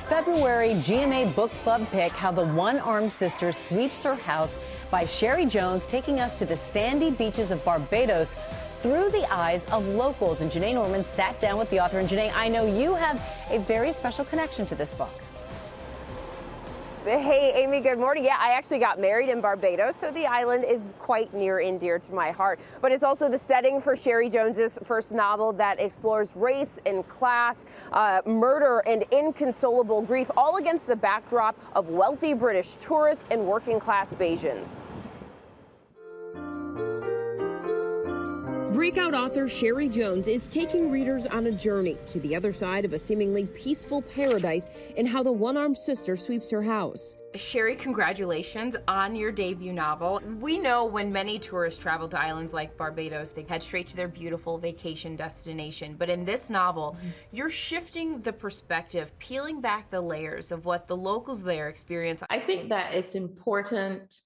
February GMA book club pick, How the One-Armed Sister Sweeps Her House by Cherie Jones, taking us to the sandy beaches of Barbados through the eyes of locals. And Janae Norman sat down with the author. And Janae, I know you have a very special connection to this book. Hey, Amy, good morning. Yeah, I actually got married in Barbados, so the island is quite near and dear to my heart. But it's also the setting for Cherie Jones's first novel that explores race and class, murder and inconsolable grief, all against the backdrop of wealthy British tourists and working-class Bajans. Breakout author Cherie Jones is taking readers on a journey to the other side of a seemingly peaceful paradise and how the one-armed sister sweeps her house. Cherie, congratulations on your debut novel. We know when many tourists travel to islands like Barbados, they head straight to their beautiful vacation destination. But in this novel, you're shifting the perspective, peeling back the layers of what the locals there experience. I think that it's important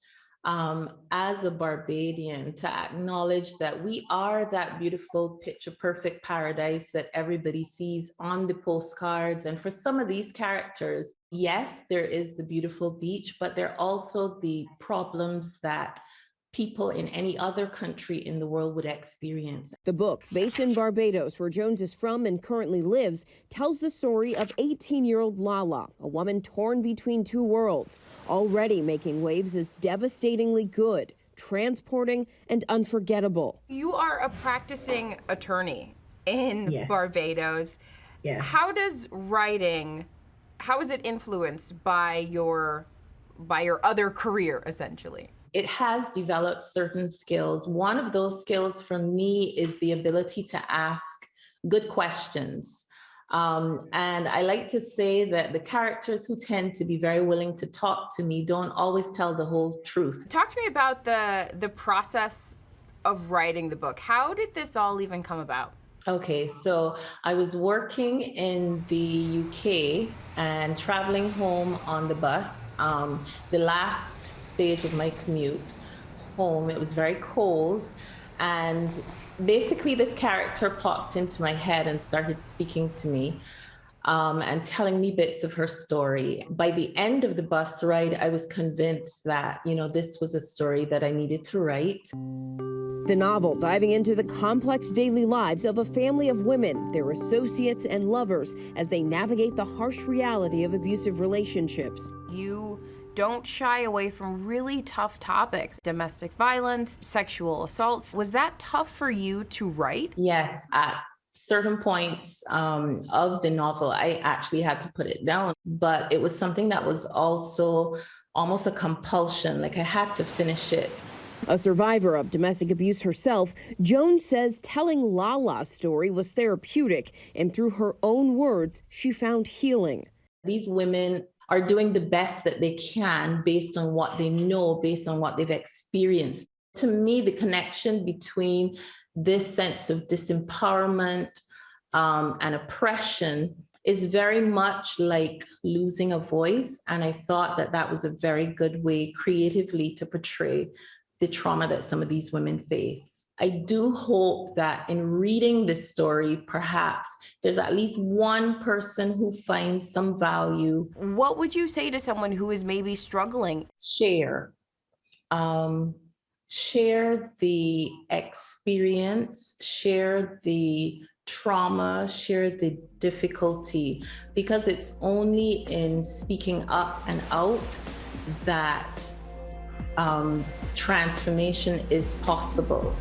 as a Barbadian to acknowledge that we are that beautiful picture perfect paradise that everybody sees on the postcards. And for some of these characters, yes, there is the beautiful beach, but there are also the problems that people in any other country in the world would experience. The book, based in Barbados, where Jones is from and currently lives, tells the story of 18-year-old Lala, a woman torn between two worlds, already making waves as devastatingly good, transporting, and unforgettable. You are a practicing attorney in Barbados. Yeah. How is it influenced by your other career, essentially? It has developed certain skills. One of those skills for me is the ability to ask good questions. And I like to say that the characters who tend to be very willing to talk to me don't always tell the whole truth. Talk to me about the process of writing the book. How did this all even come about? Okay, so I was working in the UK and traveling home on the bus. The last stage of my commute home, it was very cold, and basically this character popped into my head and started speaking to me and telling me bits of her story. By the end of the bus ride, I was convinced that, this was a story that I needed to write. The novel diving into the complex daily lives of a family of women, their associates and lovers, as they navigate the harsh reality of abusive relationships. You don't shy away from really tough topics, domestic violence, sexual assaults. Was that tough for you to write? Yes, at certain points of the novel, I actually had to put it down, but it was something that was also almost a compulsion, like I had to finish it. A survivor of domestic abuse herself, Jones says telling Lala's story was therapeutic, and through her own words, she found healing. These women are doing the best that they can based on what they know, based on what they've experienced. To me, the connection between this sense of disempowerment and oppression is very much like losing a voice. And I thought that that was a very good way creatively to portray the trauma that some of these women face. I do hope that in reading this story, perhaps there's at least one person who finds some value. What would you say to someone who is maybe struggling? Share. Share the experience, share the trauma, share the difficulty, because it's only in speaking up and out that transformation is possible.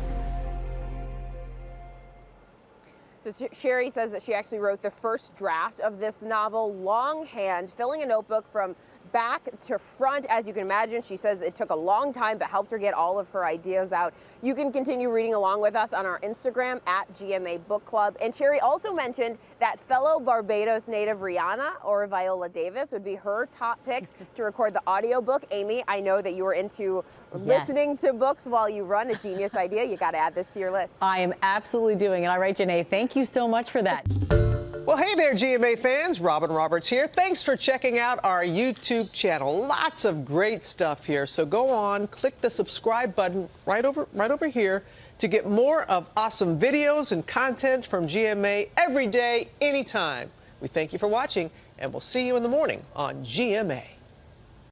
So Cherie says that she actually wrote the first draft of this novel longhand, filling a notebook from back to front. As you can imagine, she says it took a long time, but helped her get all of her ideas out. You can continue reading along with us on our Instagram at GMA Book Club. And Cherie also mentioned that fellow Barbados native Rihanna or Viola Davis would be her top picks to record the audiobook. Amy, I know that you were into listening to books while you run. A genius idea. You got to add this to your list. I am absolutely doing it. All right, Janae, thank you so much for that. Well, hey there, GMA fans. Robin Roberts here. Thanks for checking out our YouTube channel. Lots of great stuff here. So go on, click the subscribe button right over here to get more of awesome videos and content from GMA every day, anytime. We thank you for watching and we'll see you in the morning on GMA.